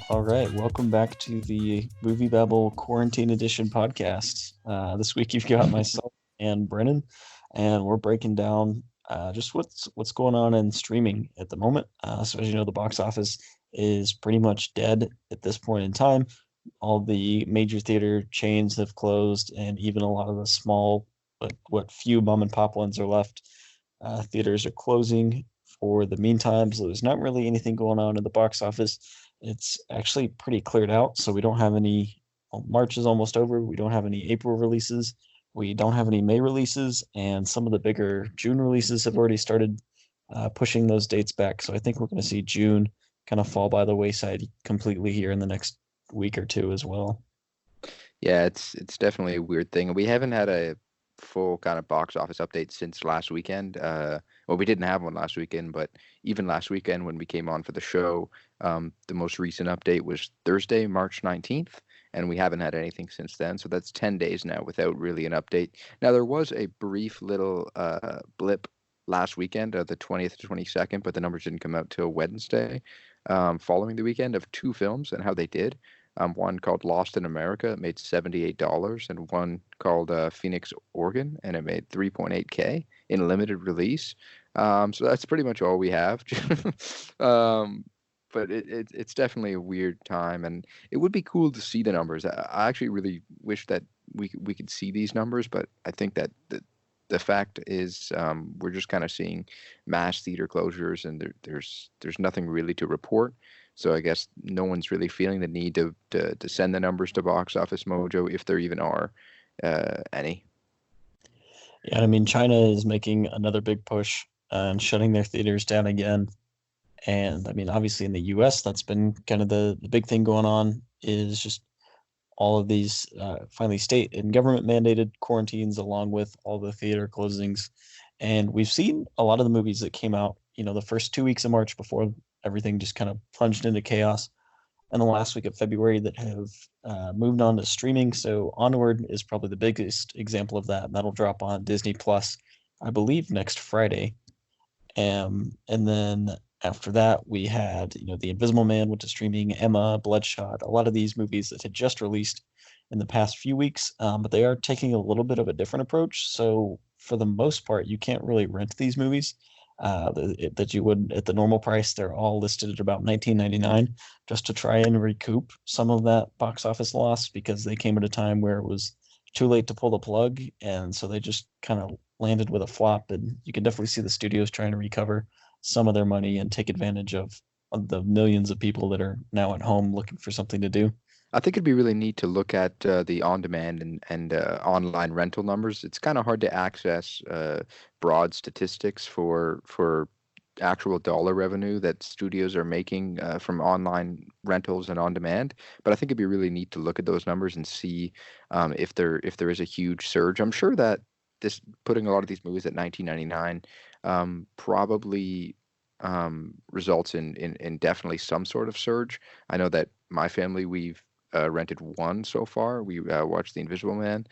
All right, welcome back to the MovieBabble Quarantine Edition podcast. This week you've got myself and Brennan, and we're breaking down just what's going on in streaming at the moment. So as you know, the box office is pretty much dead at this point in time. All the major theater chains have closed, and even a lot of the small, but what few mom and pop ones are left, theaters are closing for the meantime. So there's not really anything going on in the box office. It's actually pretty cleared out, so we don't have any. March is almost over. We don't have any April releases. We don't have any May releases, and some of the bigger June releases have already started pushing those dates back. So I think we're going to see June kind of fall by the wayside completely here in the next week or two as well. Yeah, it's definitely a weird thing. We haven't had a full kind of box office update since last weekend. Well, we didn't have one last weekend, but even last weekend when we came on for the show, the most recent update was Thursday, March 19th, and we haven't had anything since then. So that's 10 days now without really an update. Now, there was a brief little blip last weekend, the 20th to 22nd, but the numbers didn't come out till Wednesday, following the weekend, of two films and how they did. One called Lost in America, it made $78, and one called Phoenix, Oregon, and it made 3.8K in limited release. So that's pretty much all we have. But it's definitely a weird time, and it would be cool to see the numbers. I actually really wish that we could see these numbers, but I think that the fact is we're just kind of seeing mass theater closures, and there's nothing really to report. So I guess no one's really feeling the need to send the numbers to Box Office Mojo, if there even are any. Yeah, I mean, China is making another big push and shutting their theaters down again. And I mean, obviously in the US, that's been kind of the big thing going on, is just all of these finally state and government mandated quarantines along with all the theater closings. And we've seen a lot of the movies that came out, the first 2 weeks of March before everything just kind of plunged into chaos, and the last week of February that have moved on to streaming. So Onward is probably the biggest example of that. That'll drop on Disney Plus, I believe, next Friday. And then after that, we had, The Invisible Man went to streaming, Emma, Bloodshot, a lot of these movies that had just released in the past few weeks, but they are taking a little bit of a different approach. So for the most part, you can't really rent these movies that you would at the normal price. They're all listed at about $19.99, just to try and recoup some of that box office loss, because they came at a time where it was too late to pull the plug, and so they just kind of landed with a flop. And you can definitely see the studios trying to recover some of their money and take advantage of the millions of people that are now at home looking for something to do. I think it'd be really neat to look at the on-demand and online rental numbers. It's kind of hard to access broad statistics for actual dollar revenue that studios are making from online rentals and on-demand. But I think it'd be really neat to look at those numbers and see if there is a huge surge. I'm sure that this putting a lot of these movies at $19.99 probably results in definitely some sort of surge. I know that my family, we've rented one so far. We watched The Invisible Man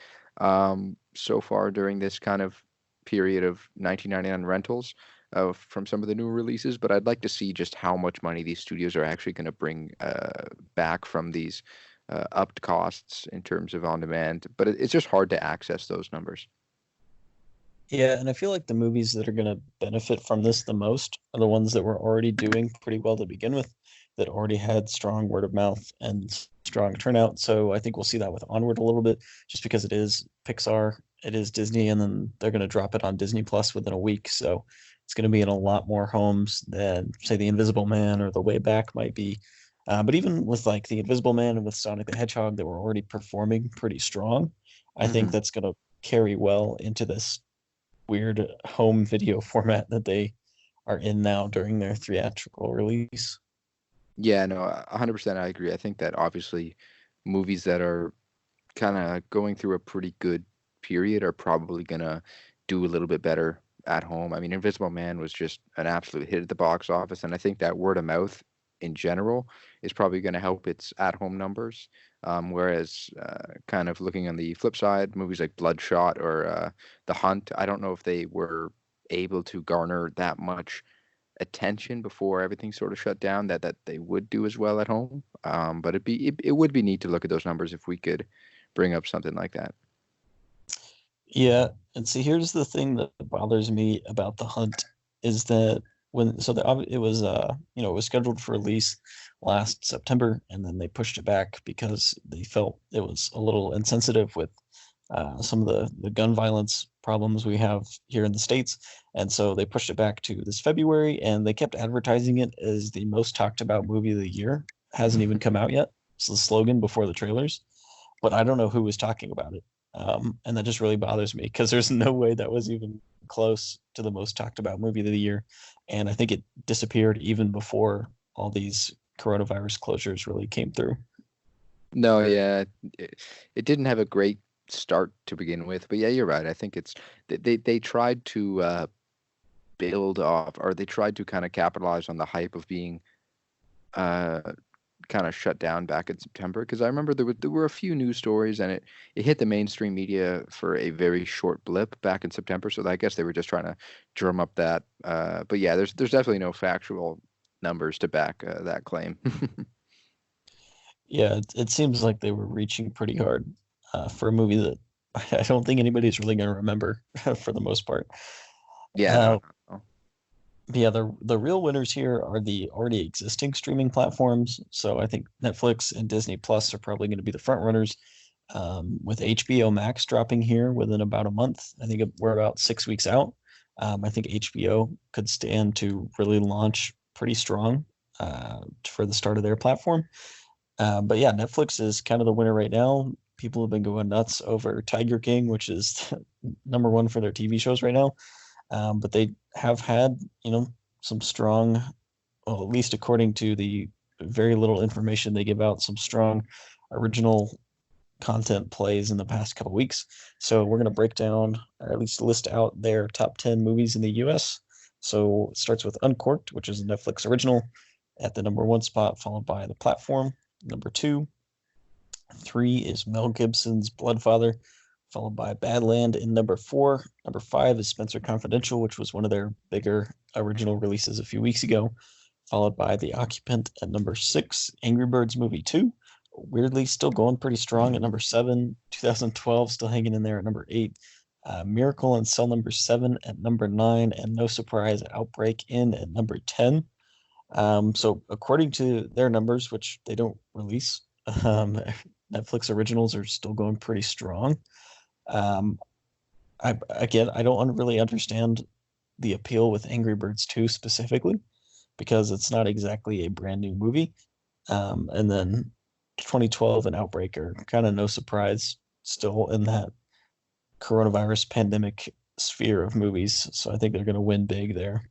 so far during this kind of period of 1999 rentals from some of the newer releases. But I'd like to see just how much money these studios are actually going to bring back from these upped costs in terms of on demand. But it's just hard to access those numbers. Yeah, and I feel like the movies that are going to benefit from this the most are the ones that were already doing pretty well to begin with, that already had strong word of mouth and strong turnout. So I think we'll see that with Onward a little bit, just because it is Pixar, it is Disney, and then they're going to drop it on Disney Plus within a week. So it's going to be in a lot more homes than, say, The Invisible Man or The Way Back might be. But even with like The Invisible Man and with Sonic the Hedgehog that were already performing pretty strong, I think that's going to carry well into this weird home video format that they are in now during their theatrical release. Yeah, no, 100% I agree. I think that obviously movies that are kind of going through a pretty good period are probably going to do a little bit better at home. I mean, Invisible Man was just an absolute hit at the box office, and I think that word of mouth in general is probably going to help its at-home numbers. Whereas kind of looking on the flip side, movies like Bloodshot or The Hunt, I don't know if they were able to garner that much attention before everything sort of shut down that they would do as well at home. But it would be neat to look at those numbers if we could bring up something like that. Yeah, and see, here's the thing that bothers me about The Hunt is that it was it was scheduled for release last September, and then they pushed it back because they felt it was a little insensitive with some of the gun violence problems we have here in the States. And so they pushed it back to this February, and they kept advertising it as the most talked about movie of the year. Hasn't even come out yet. It's the slogan before the trailers, but I don't know who was talking about it. And that just really bothers me because there's no way that was even close to the most talked about movie of the year. And I think it disappeared even before all these coronavirus closures really came through. No, yeah, it didn't have a great start to begin with, but yeah, you're right. I think they tried to build off, or they tried to kind of capitalize on the hype of being kind of shut down back in September, because I remember there were a few news stories, and it hit the mainstream media for a very short blip back in September. So I guess they were just trying to drum up that. But yeah, there's definitely no factual numbers to back that claim. Yeah, it seems like they were reaching pretty hard for a movie that I don't think anybody's really going to remember for the most part. Yeah. No. Yeah, the real winners here are the already existing streaming platforms. So I think Netflix and Disney Plus are probably going to be the front runners, with HBO Max dropping here within about a month. I think we're about 6 weeks out. I think HBO could stand to really launch pretty strong for the start of their platform. But yeah, Netflix is kind of the winner right now. People have been going nuts over Tiger King, which is number one for their TV shows right now. But they have had, some strong, well, at least according to the very little information they give out, some strong original content plays in the past couple weeks. So we're going to break down, or at least list out their top 10 movies in the US. So it starts with Uncorked, which is a Netflix original, at the number one spot, followed by The Platform, number two. 3 is Mel Gibson's Bloodfather, followed by Badland in number 4. Number 5 is Spencer Confidential, which was one of their bigger original releases a few weeks ago, followed by The Occupant at number 6. Angry Birds Movie 2, weirdly still going pretty strong at number 7. 2012 still hanging in there at number 8. Miracle in Cell number 7 at number 9, and no surprise, Outbreak in at number 10. So according to their numbers, which they don't release, Netflix originals are still going pretty strong. I don't really understand the appeal with Angry Birds 2 specifically, because it's not exactly a brand new movie. And then 2012 and Outbreak are kind of no surprise, still in that coronavirus pandemic sphere of movies. So I think they're going to win big there.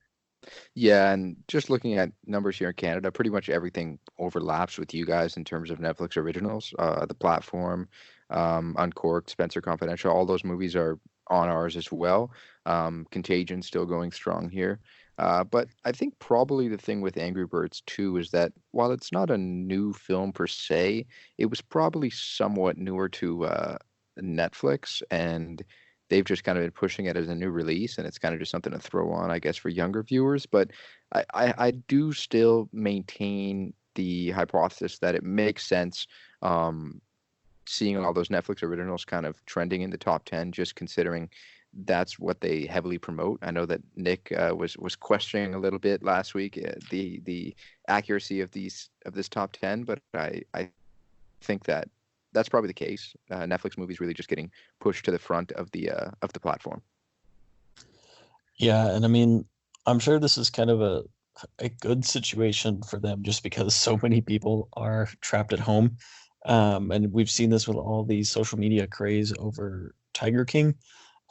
Yeah, and just looking at numbers here in Canada, pretty much everything overlaps with you guys in terms of Netflix originals. The Platform, Uncorked, Spencer Confidential, all those movies are on ours as well. Contagion still going strong here. But I think probably the thing with Angry Birds 2 is that while it's not a new film per se, it was probably somewhat newer to Netflix, and they've just kind of been pushing it as a new release, and it's kind of just something to throw on, I guess, for younger viewers. But I do still maintain the hypothesis that it makes sense, seeing all those Netflix originals kind of trending in the top 10, just considering that's what they heavily promote. I know that Nick was questioning a little bit last week the accuracy of this top 10, but I think that that's probably the case. Netflix movies really just getting pushed to the front of the platform. Yeah, and I mean, I'm sure this is kind of a good situation for them, just because so many people are trapped at home. And we've seen this with all the social media craze over Tiger King.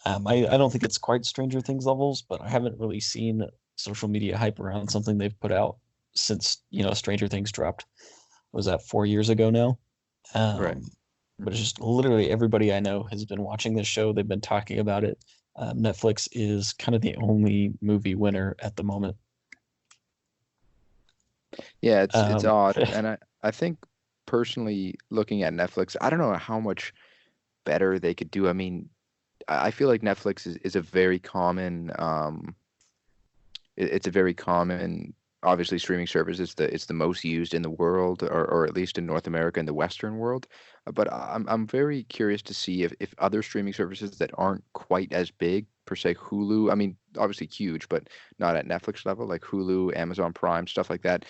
I don't think it's quite Stranger Things levels, but I haven't really seen social media hype around something they've put out since, Stranger Things dropped. Was that 4 years ago now? Right. But it's just literally everybody I know has been watching this show. They've been talking about it. Netflix is kind of the only movie winner at the moment. Yeah, it's odd. And I think personally, looking at Netflix, I don't know how much better they could do. I mean, I feel like Netflix is a very common it's a very common, obviously streaming service. It's the most used in the world, or at least in North America and the Western world. But I'm very curious to see if other streaming services that aren't quite as big per se, Hulu. I mean, obviously huge, but not at Netflix level, like Hulu, Amazon Prime, stuff like that.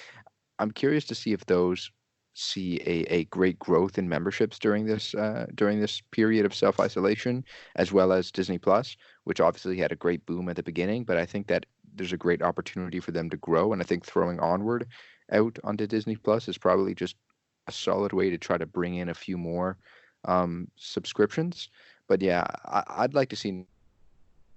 I'm curious to see if those see a great growth in memberships during this period of self isolation, as well as Disney Plus, which obviously had a great boom at the beginning. But I think that there's a great opportunity for them to grow, and I think throwing Onward out onto Disney Plus is probably just a solid way to try to bring in a few more subscriptions. But yeah, I'd like to see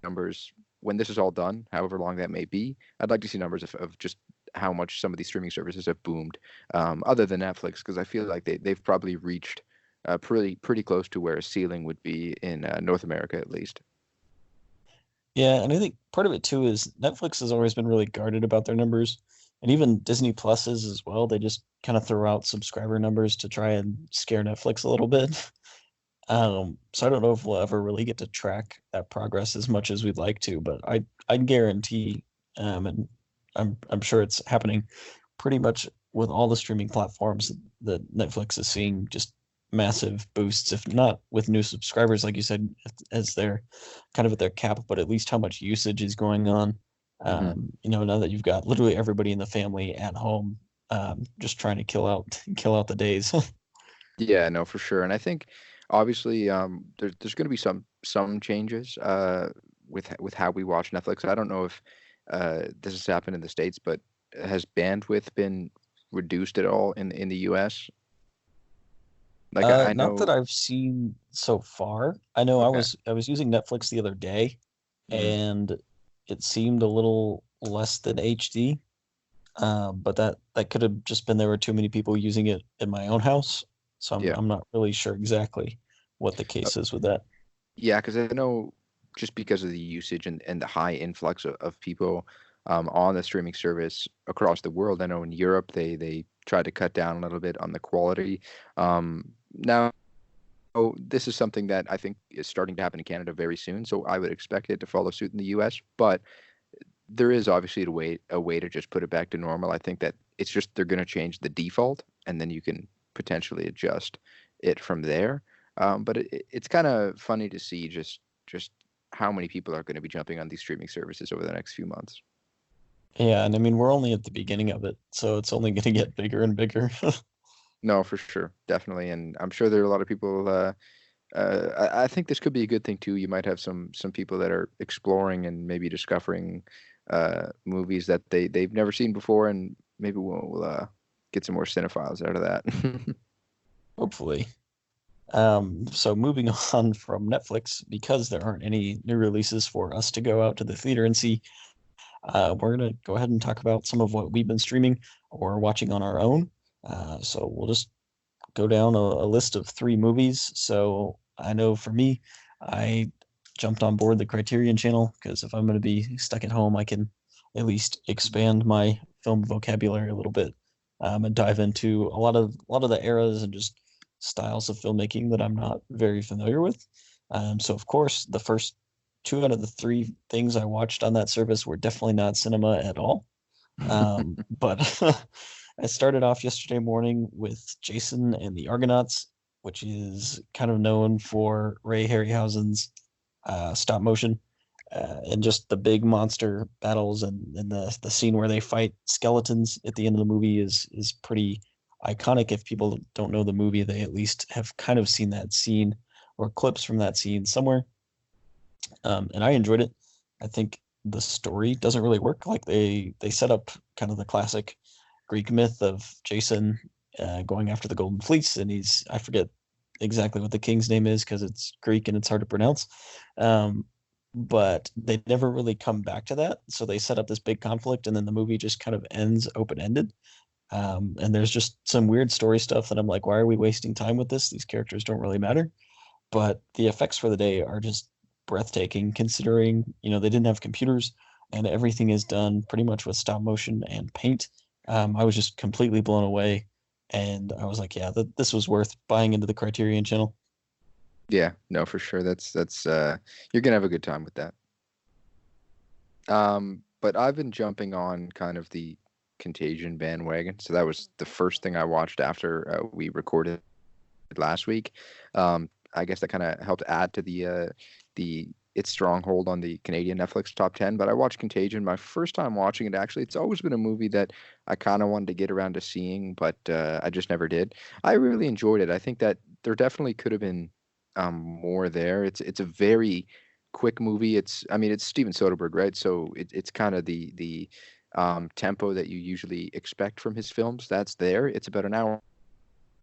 numbers when this is all done, however long that may be. I'd like to see numbers of just how much some of these streaming services have boomed, other than Netflix, because I feel like they've probably reached pretty close to where a ceiling would be in North America, at least. Yeah, and I think part of it too is Netflix has always been really guarded about their numbers, and even Disney Plus is as well. They just kind of throw out subscriber numbers to try and scare Netflix a little bit. So I don't know if we'll ever really get to track that progress as much as we'd like to, but I guarantee, and I'm sure it's happening pretty much with all the streaming platforms that Netflix is seeing just massive boosts, if not with new subscribers, like you said, as they're kind of at their cap, but at least how much usage is going on. Hmm. Now that you've got literally everybody in the family at home, just trying to kill out the days. Yeah, no, for sure. And I think obviously there's going to be some changes with how we watch Netflix. I don't know if this has happened in the States, but has bandwidth been reduced at all in the US? Like I Not that know. I've seen so far. I know Okay. I was using Netflix the other day, Hmm. and it seemed a little less than HD. But that could have just been there were too many people using it in my own house, so Yeah. I'm not really sure exactly what the case is with that. Yeah, because I know just because of the usage and the high influx of people on the streaming service across the world. I know in Europe they try to cut down a little bit on the quality. Now, this is something that I think is starting to happen in Canada very soon, so I would expect it to follow suit in the U.S. But there is obviously a way to just put it back to normal. I think that it's just they're going to change the default, and then you can potentially adjust it from there. But it's kind of funny to see just how many people are going to be jumping on these streaming services over the next few months. Yeah, and I mean we're only at the beginning of it, so it's only going to get bigger and bigger. No, for sure, definitely, and I'm sure there are a lot of people. I think this could be a good thing too. You might have some people that are exploring and maybe discovering movies that they've never seen before, and maybe we'll get some more cinephiles out of that. Hopefully. So moving on from Netflix, because there aren't any new releases for us to go out to the theater and see, we're gonna go ahead and talk about some of what we've been streaming or watching on our own. So we'll just go down a list of three movies. So I know for me, I jumped on board the Criterion Channel because if I'm going to be stuck at home, I can at least expand my film vocabulary a little bit, and dive into a lot of the eras and just styles of filmmaking that I'm not very familiar with. So of course, the first two out of the three things I watched on that service were definitely not cinema at all. But I started off yesterday morning with Jason and the Argonauts, which is kind of known for Ray Harryhausen's stop motion, and just the big monster battles, and the scene where they fight skeletons at the end of the movie is pretty iconic. If people don't know the movie, they at least have kind of seen that scene or clips from that scene somewhere. And I enjoyed it. I think the story doesn't really work. Like they set up kind of the classic Greek myth of Jason going after the Golden Fleece, and he's I forget exactly what the king's name is because it's Greek and it's hard to pronounce. Um, but they never really come back to that. So they set up this big conflict, and then the movie just kind of ends open ended. And there's just some weird story stuff that I'm like, why are we wasting time with this? These characters don't really matter. But the effects for the day are just breathtaking considering, they didn't have computers and everything is done pretty much with stop motion and paint. I was just completely blown away and I was like, yeah, this was worth buying into the Criterion Channel. Yeah, no, for sure. That's you're gonna have a good time with that. But I've been jumping on kind of the Contagion bandwagon. So that was the first thing I watched after we recorded last week. I guess that kind of helped add to the its stronghold on the Canadian Netflix top 10. But I watched Contagion. My first time watching it, actually, it's always been a movie that I kind of wanted to get around to seeing, but I just never did. I really enjoyed it. I think that there definitely could have been more there. It's a very quick movie. It's Steven Soderbergh, right? So it's kind of the tempo that you usually expect from his films. That's there. It's about an hour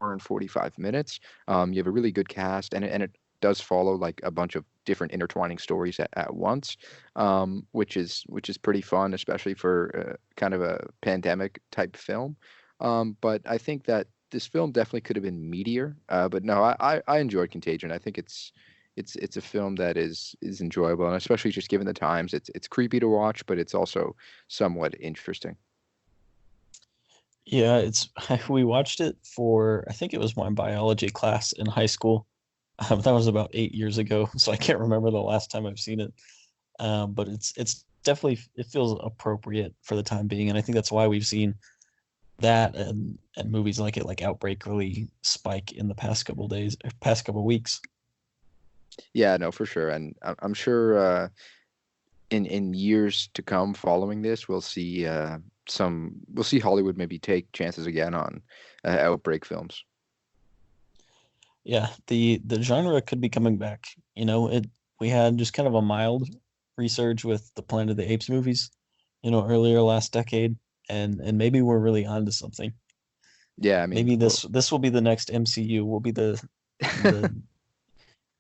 and 45 minutes. You have a really good cast, and it does follow like a bunch of different intertwining stories at once, which is pretty fun, especially for kind of a pandemic type film. But I think that this film definitely could have been meatier. But no, I enjoyed Contagion. I think it's a film that is enjoyable, and especially just given the times, it's creepy to watch, but it's also somewhat interesting. Yeah, it's we watched it for I think it was my biology class in high school. That was about 8 years ago, so I can't remember the last time I've seen it. But it's definitely it feels appropriate for the time being, and I think that's why we've seen that and movies like it, like Outbreak, really spike in the past couple days, past couple weeks. Yeah, no, for sure, and I'm sure in years to come following this, we'll see Hollywood maybe take chances again on outbreak films. Yeah, the genre could be coming back. We had just kind of a mild resurge with the Planet of the Apes movies, earlier last decade, and maybe we're really onto something. Yeah, I mean, Maybe this will be the next MCU. Will be the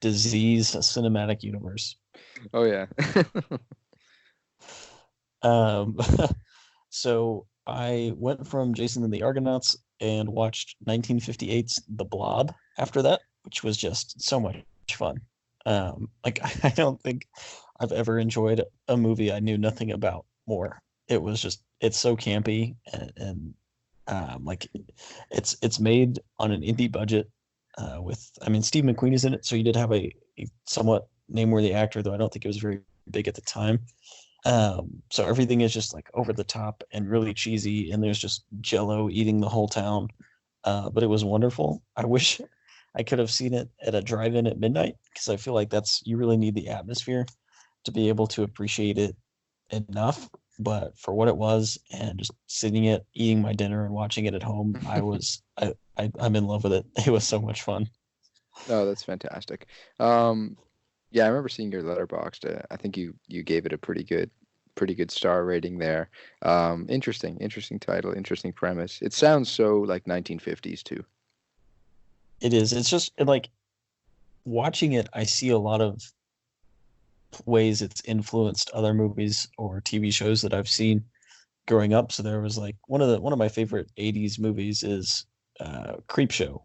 disease cinematic universe. oh yeah. Um, so I went from Jason and the Argonauts and watched 1958's The Blob after that, which was just so much fun. Like I don't think I've ever enjoyed a movie I knew nothing about more. It's so campy and like it's made on an indie budget with Steve McQueen is in it, so you did have a somewhat nameworthy actor, though I don't think it was very big at the time. So everything is just like over the top and really cheesy, and there's just Jello eating the whole town. But it was wonderful. I wish I could have seen it at a drive-in at midnight, because I feel like you really need the atmosphere to be able to appreciate it enough. But for what it was, and just sitting it, eating my dinner, and watching it at home, I'm in love with it. It was so much fun. Oh, that's fantastic. Um, yeah, I remember seeing your Letterboxd. I think you gave it a pretty good star rating there. Interesting title, interesting premise. It sounds so like 1950s too. It is. It's just like watching it, I see a lot of ways it's influenced other movies or TV shows that I've seen growing up. So there was like one of my favorite 80s movies is Creepshow,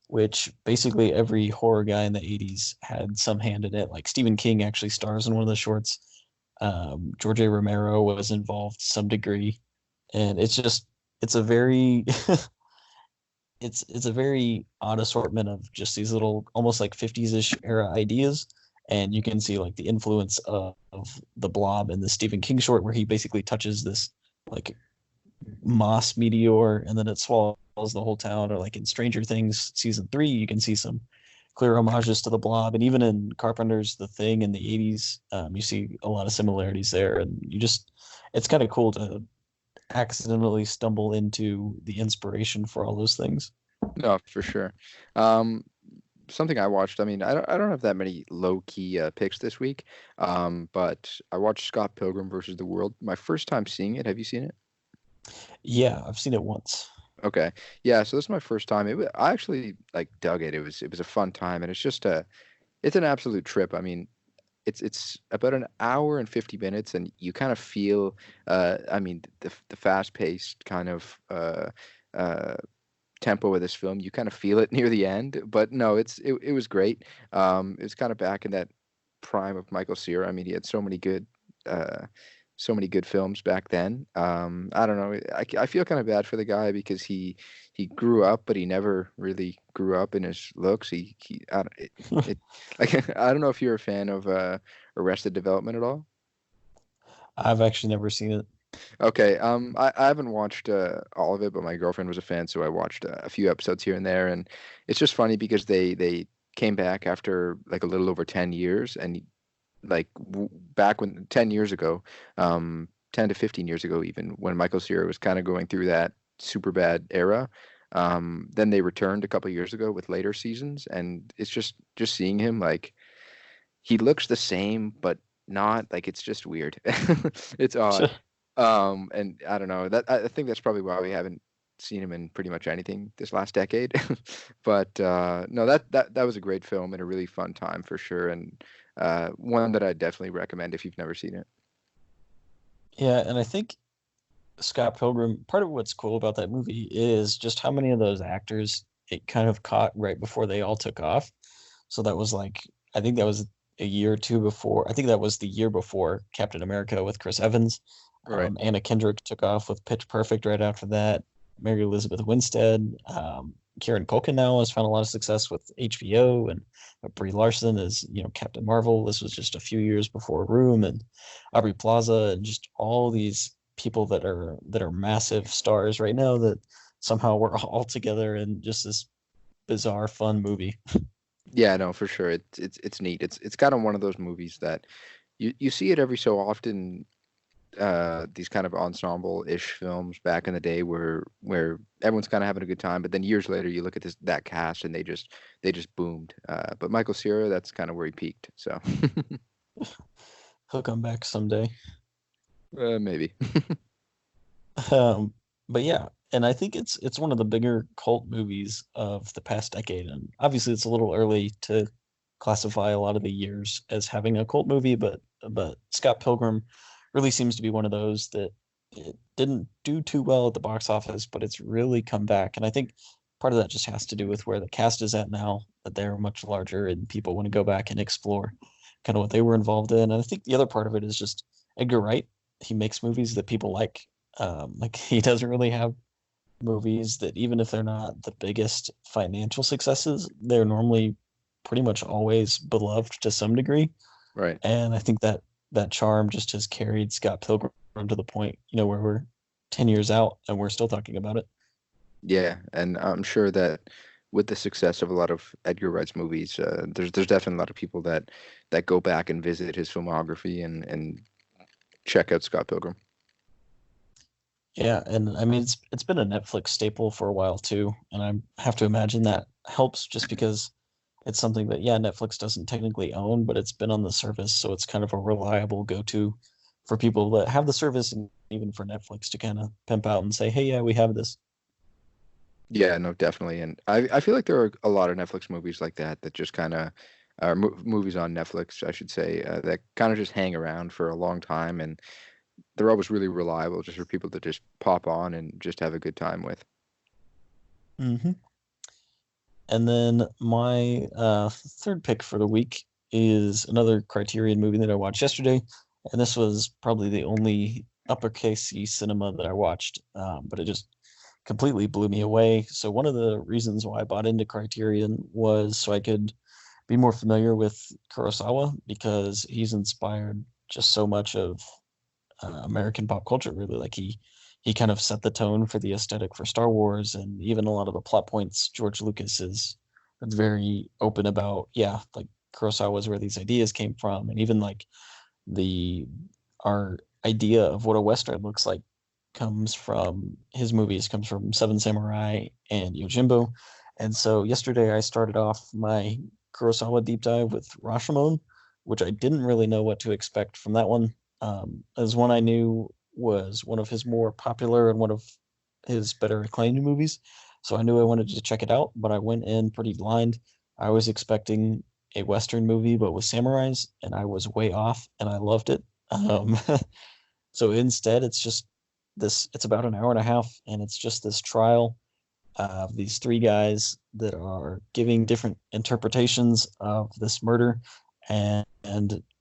which basically every horror guy in the 80s had some hand in it. Like Stephen King actually stars in one of the shorts. George A. Romero was involved to some degree, and it's a very it's a very odd assortment of just these little almost like 50s-ish era ideas, and you can see like the influence of the Blob and the Stephen King short, where he basically touches this like moss meteor and then it swallows the whole town. Or like in Stranger Things season 3, you can see some clear homages to the Blob, and even in Carpenter's The Thing in the 80s, you see a lot of similarities there, and it's kind of cool to accidentally stumble into the inspiration for all those things. No, for sure. Um, Something I watched. I don't have that many low key picks this week. But I watched Scott Pilgrim versus the World. My first time seeing it. Have you seen it? Yeah, I've seen it once. Okay. Yeah, so this is my first time. I actually like dug it. It was a fun time, and it's an absolute trip. It's about an hour and 50 minutes, and you kind of feel the fast-paced kind of uh tempo of this film. You kind of feel it near the end, but no, it was great. It was kind of back in that prime of Michael Cera. He had uh so many good films back then. I don't know. I feel kind of bad for the guy because he grew up, but he never really grew up in his looks. He I don't, it, like I don't know if you're a fan of Arrested Development at all. I've actually never seen it. Okay, I haven't watched all of it, but my girlfriend was a fan, so I watched a few episodes here and there, and it's just funny because they came back after like a little over 10 years, and like back when 10 years ago, 10 to 15 years ago, even when Michael Cera was kind of going through that super bad era. Then they returned a couple years ago with later seasons, and it's just seeing him like he looks the same, but not like it's just weird. It's odd. And I don't know that I think that's probably why we haven't seen him in pretty much anything this last decade. But no, that was a great film and a really fun time for sure, and one that I definitely recommend if you've never seen it. Yeah, and I think Scott Pilgrim, part of what's cool about that movie is just how many of those actors it kind of caught right before they all took off. So that was like, I think that was a year or two before. I think that was the year before Captain America with Chris Evans. Right. Anna Kendrick took off with Pitch Perfect right after that. Mary Elizabeth Winstead. Kieran Culkin now has found a lot of success with HBO, and Brie Larson is, Captain Marvel. This was just a few years before Room, and Aubrey Plaza, and just all these people that are massive stars right now that somehow we're all together in just this bizarre, fun movie. Yeah, no, for sure. It's neat. It's kind of one of those movies that you see it every so often. These kind of ensemble-ish films back in the day where everyone's kind of having a good time, but then years later you look at that cast and they just boomed. But Michael Cera, that's kind of where he peaked. So He'll come back someday. maybe. Um, but yeah, and I think it's one of the bigger cult movies of the past decade, and obviously it's a little early to classify a lot of the years as having a cult movie, but Scott Pilgrim really seems to be one of those that it didn't do too well at the box office, but it's really come back, and I think part of that just has to do with where the cast is at now, that they're much larger and people want to go back and explore kind of what they were involved in. And I think the other part of it is just Edgar Wright. He makes movies that people like. Like he doesn't really have movies that, even if they're not the biggest financial successes, they're normally pretty much always beloved to some degree. Right. And I think that charm just has carried Scott Pilgrim to the point, where we're 10 years out and we're still talking about it. Yeah, and I'm sure that with the success of a lot of Edgar Wright's movies, there's definitely a lot of people that go back and visit his filmography and check out Scott Pilgrim. Yeah, and I mean it's been a Netflix staple for a while too, and I have to imagine that helps just because it's something that, yeah, Netflix doesn't technically own, but it's been on the service, so it's kind of a reliable go-to for people that have the service, and even for Netflix to kind of pimp out and say, hey, yeah, we have this. Yeah, no, definitely. And I feel like there are a lot of Netflix movies like that just kind of are movies on Netflix, I should say, that kind of just hang around for a long time, and they're always really reliable just for people to just pop on and just have a good time with. hmm And then my third pick for the week is another Criterion movie that I watched yesterday, and this was probably the only uppercase C cinema that I watched, but it just completely blew me away. So one of the reasons why I bought into Criterion was so I could be more familiar with Kurosawa, because he's inspired just so much of American pop culture. Really, like he kind of set the tone for the aesthetic for Star Wars, and even a lot of the plot points George Lucas is very open about. Yeah, like Kurosawa is where these ideas came from, and even like the our idea of what a western looks like comes from his movies, comes from Seven Samurai and Yojimbo. And so yesterday I started off my Kurosawa deep dive with Rashomon, which I didn't really know what to expect from that one. As one I knew was one of his more popular and one of his better acclaimed movies. So I knew I wanted to check it out, but I went in pretty blind. I was expecting a Western movie, but with samurais, and I was way off, and I loved it. So instead, it's about an hour and a half, and it's just this trial of these three guys that are giving different interpretations of this murder, and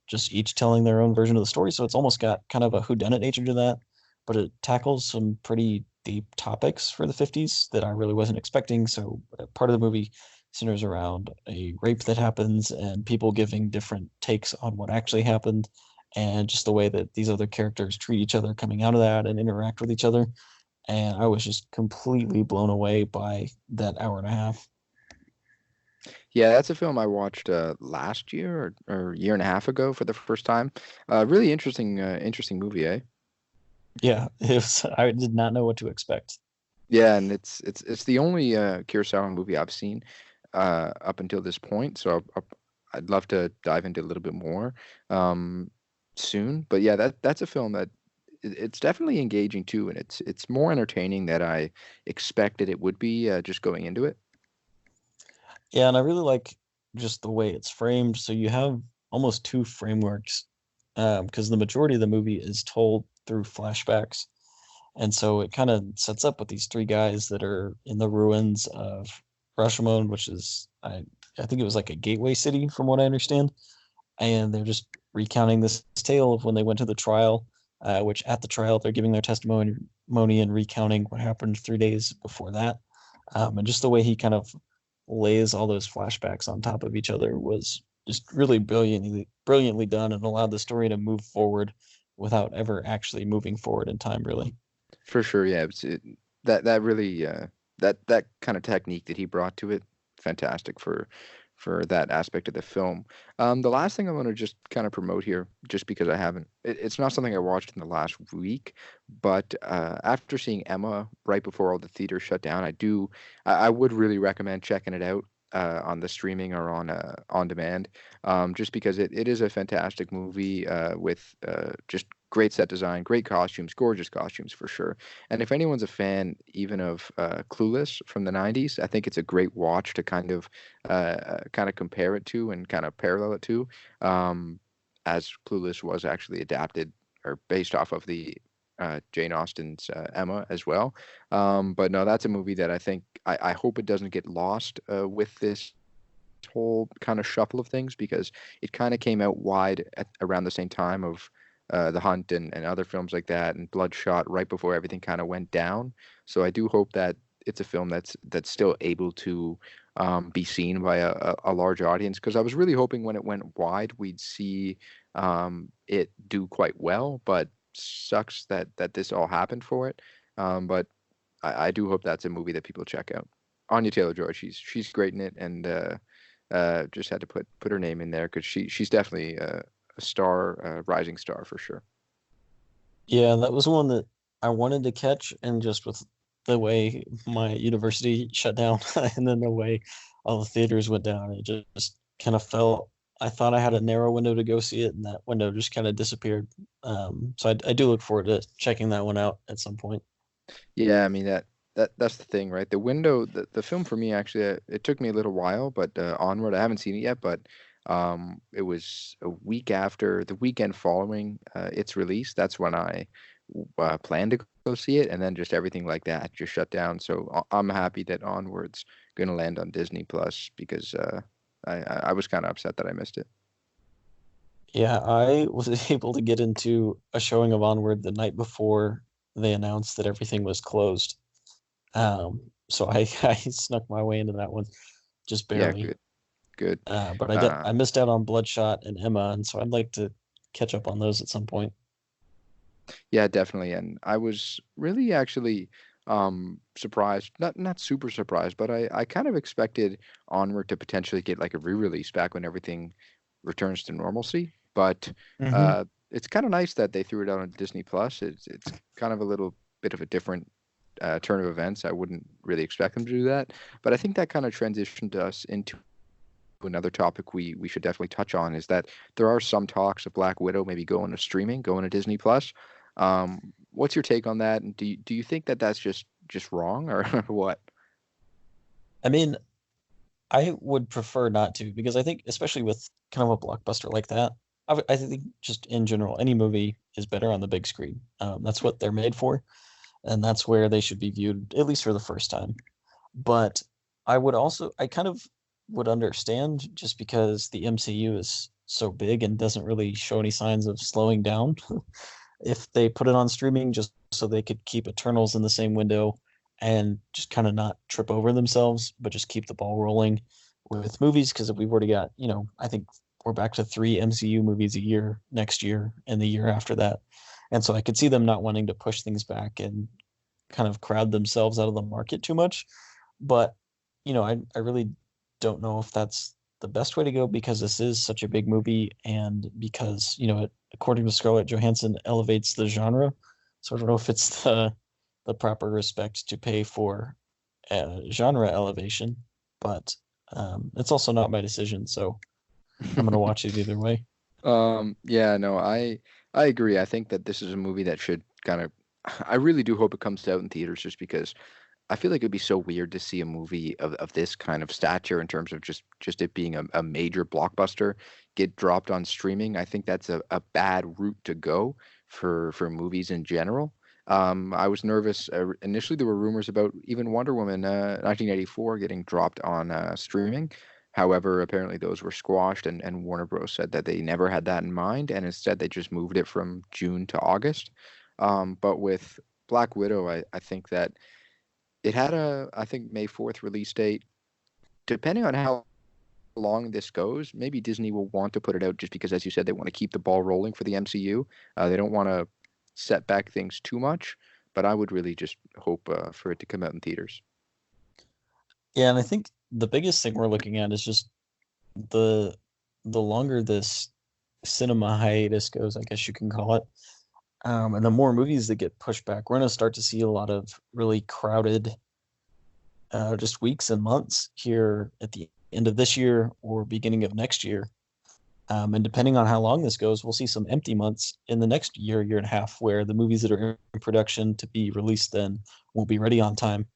just each telling their own version of the story. So it's almost got kind of a whodunit nature to that, but it tackles some pretty deep topics for the 50s that I really wasn't expecting. So part of the movie centers around a rape that happens and people giving different takes on what actually happened. and just the way that these other characters treat each other coming out of that and interact with each other. And I was just completely blown away by that hour and a half. Yeah, that's a film I watched last year or a year and a half ago for the first time. Really interesting movie, eh? Yeah, it was, I did not know what to expect. Yeah, and it's the only Kurosawa movie I've seen up until this point. So I'd love to dive into a little bit more um, soon. But yeah, that's a film that it's definitely engaging too, and it's more entertaining than I expected it would be just going into it. Yeah, and I really like just the way it's framed. So you have almost two frameworks, because the majority of the movie is told through flashbacks. And so it kind of sets up with these three guys that are in the ruins of Rashomon, which is, I think it was like a gateway city from what I understand. And they're just recounting this tale of when they went to the trial, which at the trial they're giving their testimony and recounting what happened 3 days before that. And just the way he kind of lays all those flashbacks on top of each other was just really brilliantly done, and allowed the story to move forward without ever actually moving forward in time, really. For sure, yeah. That really that kind of technique that he brought to it, fantastic for that aspect of the film. The last thing I want to just kind of promote here, just because I haven't, it's not something I watched in the last week, but after seeing Emma right before all the theaters shut down, I would really recommend checking it out on the streaming or on demand, just because it is a fantastic movie with just great set design, great costumes, gorgeous costumes for sure. And if anyone's a fan even of Clueless from the 90s, I think it's a great watch to kind of compare it to and kind of parallel it to, as Clueless was actually adapted or based off of the Jane Austen's Emma as well. But no, that's a movie that I hope it doesn't get lost with this whole kind of shuffle of things, because it kind of came out wide around the same time of The Hunt and other films like that, and Bloodshot right before everything kind of went down. So I do hope that it's a film that's still able to be seen by a large audience, because I was really hoping when it went wide we'd see it do quite well, but sucks that this all happened for it. But I do hope that's a movie that people check out. Anya Taylor-Joy, she's great in it, and just had to put her name in there because she's definitely a star, a rising star for sure. Yeah, that was one that I wanted to catch, and just with the way my university shut down and then the way all the theaters went down, it just kind of felt, I thought I had a narrow window to go see it, and that window just kind of disappeared. So I do look forward to checking that one out at some point. Yeah, I mean that's the thing, right? The window, the film for me actually, it took me a little while, but Onward, I haven't seen it yet, but it was a week after the weekend following its release. That's when I planned to go see it, and then just everything like that just shut down. So I'm happy that Onward's going to land on Disney Plus, because I was kind of upset that I missed it. Yeah, I was able to get into a showing of Onward the night before they announced that everything was closed. So I snuck my way into that one just Yeah, barely. good. But I Uh, missed out on Bloodshot and Emma, and so I'd like to catch up on those at some point. Yeah, definitely. And I was really actually surprised, not super surprised, but I kind of expected Onward to potentially get like a re-release back when everything returns to normalcy. But Hmm. it's kind of nice that they threw it out on Disney Plus. It's kind of a little bit of a different turn of events. I wouldn't really expect them to do that. But I think that kind of transitioned us into another topic we should definitely touch on, is that there are some talks of Black Widow maybe going to streaming, going to Disney Plus. What's your take on that? And do you think that that's just wrong, or what? I mean, I would prefer not to, because I think, especially with kind of a blockbuster like that, I think just in general, any movie is better on the big screen. That's what they're made for, and that's where they should be viewed, at least for the first time. But I kind of would understand, just because the MCU is so big and doesn't really show any signs of slowing down, if they put it on streaming just so they could keep Eternals in the same window and just kind of not trip over themselves, but just keep the ball rolling with movies, because we've already got, I think we're back to 3 MCU movies a year next year and the year after that. And so I could see them not wanting to push things back and kind of crowd themselves out of the market too much. But, I really don't know if that's the best way to go, because this is such a big movie, and because, according to Scarlett Johansson, elevates the genre. So I don't know if it's the proper respect to pay for genre elevation, but it's also not my decision. So I'm going to watch it either way. Yeah, no, I agree. I think that this is a movie that should kind of, I really do hope it comes out in theaters, just because I feel like it'd be so weird to see a movie of this kind of stature, in terms of just it being a major blockbuster, get dropped on streaming. I think that's a bad route to go for movies in general. I was nervous. Initially, there were rumors about even Wonder Woman 1984 getting dropped on streaming. However, apparently those were squashed, and Warner Bros. Said that they never had that in mind, and instead they just moved it from June to August. But with Black Widow, I think that it had I think, May 4th release date. Depending on how long this goes, maybe Disney will want to put it out, just because, as you said, they want to keep the ball rolling for the MCU. They don't want to set back things too much, but I would really just hope for it to come out in theaters. Yeah, and I think the biggest thing we're looking at is just the longer this cinema hiatus goes, I guess you can call it, and the more movies that get pushed back, we're going to start to see a lot of really crowded just weeks and months here at the end of this year or beginning of next year. And depending on how long this goes, we'll see some empty months in the next year and a half, where the movies that are in production to be released then won't be ready on time.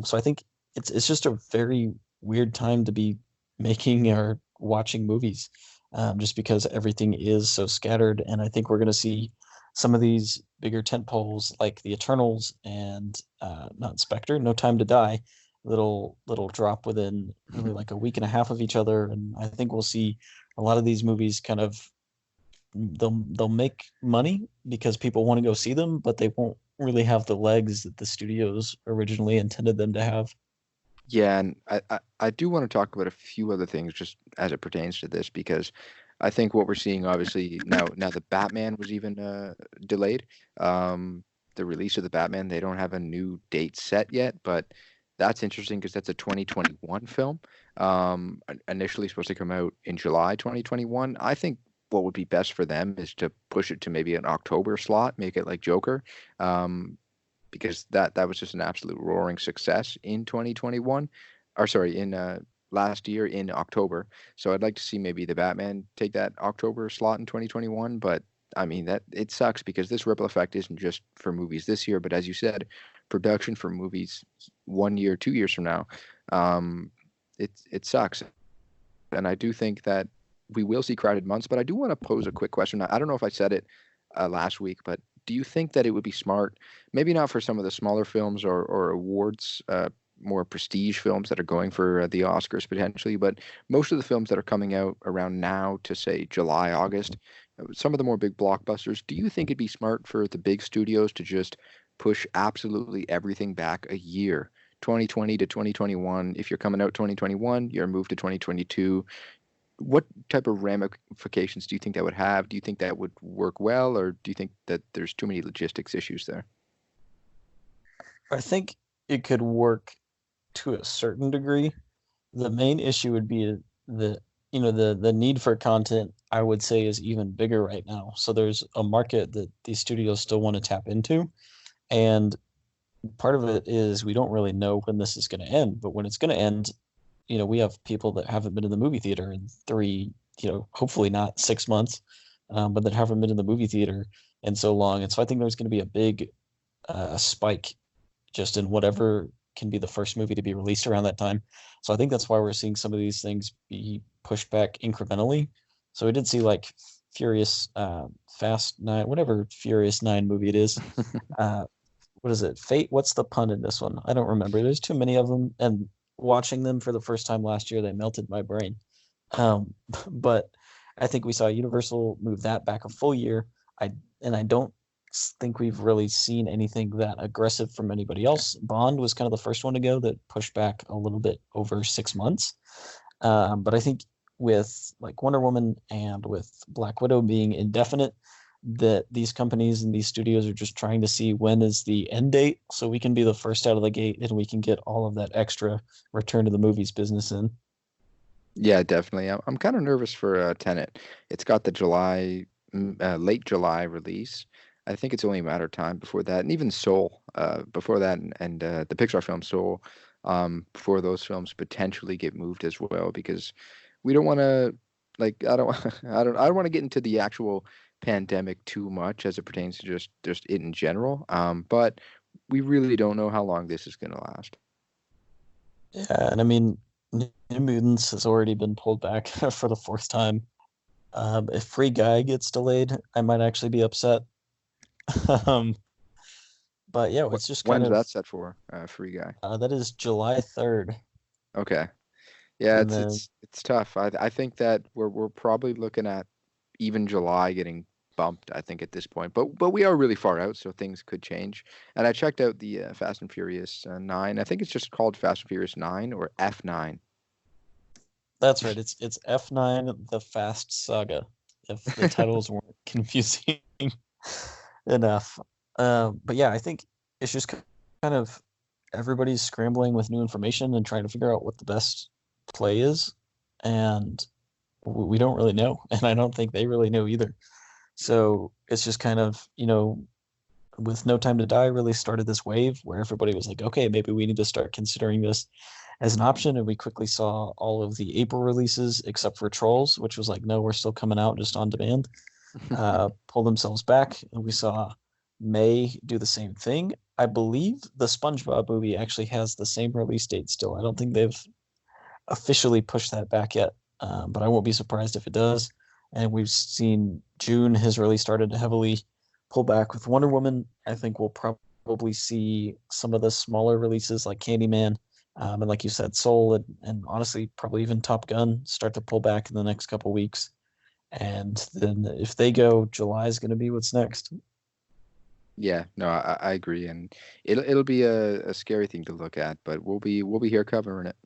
So I think it's just a very weird time to be making or watching movies, just because everything is so scattered. And I think we're going to see some of these bigger tent poles like the Eternals and not Spectre, No Time to Die, little drop within really like a week and a half of each other. And I think we'll see a lot of these movies kind of, they'll make money because people want to go see them, but they won't really have the legs that the studios originally intended them to have. Yeah, and I do want to talk about a few other things just as it pertains to this, because I think what we're seeing, obviously, now the Batman was even delayed. The release of the Batman, they don't have a new date set yet, but that's interesting because that's a 2021 film. Initially supposed to come out in July 2021. I think what would be best for them is to push it to maybe an October slot, make it like Joker, because that was just an absolute roaring success in 2021, or sorry, in last year in October. So I'd like to see maybe the Batman take that October slot in 2021. But I mean, that it sucks because this ripple effect isn't just for movies this year, but as you said, production for movies 1 year, 2 years from now. It sucks. And I do think that we will see crowded months, but I do want to pose a quick question. I don't know if I said it last week, but do you think that it would be smart, maybe not for some of the smaller films or awards, more prestige films that are going for the Oscars potentially, but most of the films that are coming out around now to, say, July, August, some of the more big blockbusters, do you think it'd be smart for the big studios to just push absolutely everything back a year, 2020 to 2021? If you're coming out 2021, you're moved to 2022. What type of ramifications do you think that would have? Do you think that would work well, or do you think that there's too many logistics issues there? I think it could work to a certain degree. The main issue would be the need for content, I would say, is even bigger right now. So there's a market that these studios still want to tap into. And part of it is we don't really know when this is going to end, but when it's going to end, we have people that haven't been in the movie theater in 3, hopefully not 6 months, but that haven't been in the movie theater in so long. And so I think there's going to be a big spike just in whatever can be the first movie to be released around that time. So I think that's why we're seeing some of these things be pushed back incrementally. So we did see like Furious Fast 9, whatever Furious 9 movie it is. What is it? Fate? What's the pun in this one? I don't remember. There's too many of them. And watching them for the first time last year, they melted my brain. But I think we saw Universal move that back a full year. I don't think we've really seen anything that aggressive from anybody else. Bond was kind of the first one to go that pushed back a little bit over 6 months. But I think with like Wonder Woman and with Black Widow being indefinite, that these companies and these studios are just trying to see when is the end date so we can be the first out of the gate and we can get all of that extra return to the movies business in. Yeah, definitely. I'm kind of nervous for Tenet. It's got the late July release. I think it's only a matter of time before that, and even Soul, before that, and the Pixar film Soul, before those films potentially get moved as well, because we don't want to, like, I don't, I don't want to get into the actual pandemic too much as it pertains to just it in general. But we really don't know how long this is going to last. Yeah, and I mean, New Mutants has already been pulled back for the fourth time. If Free Guy gets delayed, I might actually be upset. um, but yeah, it's just kind When's of that set for? Free Guy. that is July 3rd. Okay. Yeah, And then it's tough. I think that we're probably looking at even July getting bumped, I think, at this point. But we are really far out, so things could change. And I checked out the Fast and Furious 9. I think it's just called Fast and Furious 9 or F9. that's right. It's F9 The Fast Saga, if the titles weren't confusing enough. But yeah, I think it's just kind of everybody's scrambling with new information and trying to figure out what the best play is. And we don't really know. And I don't think they really know either. So it's just kind of, with No Time to Die really started this wave where everybody was like, okay, maybe we need to start considering this as an option. And we quickly saw all of the April releases except for Trolls, which was like, no, we're still coming out just on demand, pull themselves back. And we saw May do the same thing. I believe the SpongeBob movie actually has the same release date still. I don't think they've officially pushed that back yet, but I won't be surprised if it does. And we've seen June has really started to heavily pull back with Wonder Woman. I think we'll probably see some of the smaller releases like Candyman, and like you said, Soul, and honestly, probably even Top Gun start to pull back in the next couple weeks. And then if they go, July is going to be what's next. Yeah, no, I agree, and it'll be a scary thing to look at, but we'll be here covering it.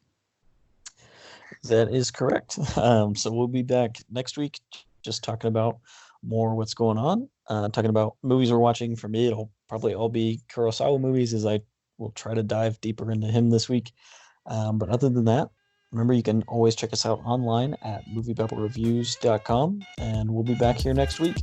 That is correct. So we'll be back next week, just talking about more what's going on, talking about movies we're watching. For me, it'll probably all be Kurosawa movies, as I will try to dive deeper into him this week. But other than that, remember, you can always check us out online at MovieBabbleReviews.com, and we'll be back here next week.